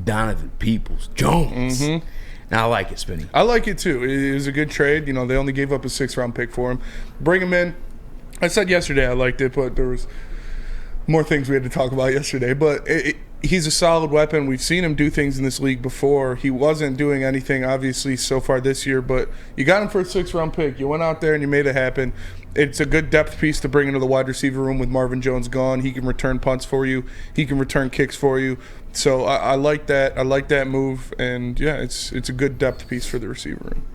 Donovan Peoples-Jones. And I like it, Spinny. I like it too. It was a good trade. You know, they only gave up a 6th-round pick for him. Bring him in. I said yesterday I liked it, but there was more things we had to talk about yesterday. But he's a solid weapon. We've seen him do things in this league before. He wasn't doing anything, obviously, so far this year, but you got him for a 6th-round pick. You went out there and you made it happen. It's a good depth piece to bring into the wide receiver room with Marvin Jones gone. He can return punts for you. He can return kicks for you. So I like that. I like that move. And, yeah, it's a good depth piece for the receiver room.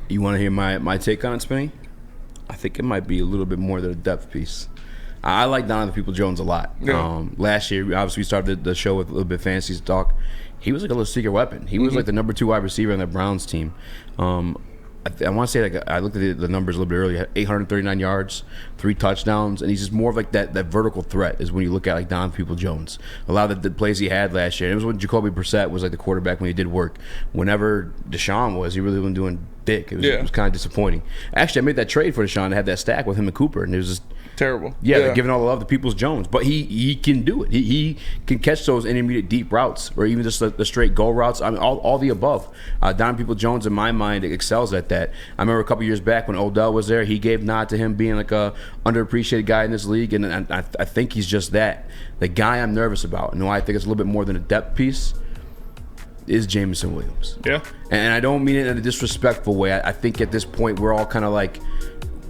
You want to hear my take on it, Spinny? I think it might be a little bit more than a depth piece. I like Donovan Peoples-Jones a lot. Yeah. Last year, obviously, we started the show with a little bit of fantasy talk. He was like a little secret weapon. He was like the number 2 wide receiver on the Browns team. I want to say, like, I looked at the numbers a little bit earlier. 839 yards, 3 touchdowns, and he's just more of like that vertical threat is when you look at like Donovan Peoples-Jones. A lot of the plays he had last year, and it was when Jacoby Brissett was like the quarterback when he did work. Whenever Deshaun was, he really wasn't doing dick. It was kind of disappointing. Actually, I made that trade for Deshaun to have that stack with him and Cooper, and it was just terrible. Yeah, they're giving all the love to Peoples-Jones, but he can do it. He can catch those intermediate deep routes, or even just the straight goal routes. I mean, all the above. Donovan Peoples-Jones, in my mind, excels at that. I remember a couple years back when Odell was there, he gave nod to him being like a underappreciated guy in this league, and I think he's just that. The guy I'm nervous about, and why I think it's a little bit more than a depth piece, is Jameson Williams. Yeah. And I don't mean it in a disrespectful way. I think at this point we're all kind of like,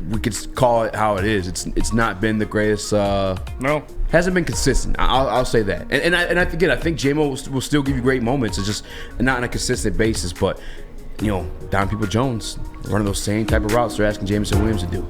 we could call it how it is. It's not been the greatest. No, hasn't been consistent. I'll say that. And I think J-Mo will still give you great moments. It's just not on a consistent basis. But Donovan Peoples-Jones running those same type of routes they're asking Jameson Williams to do.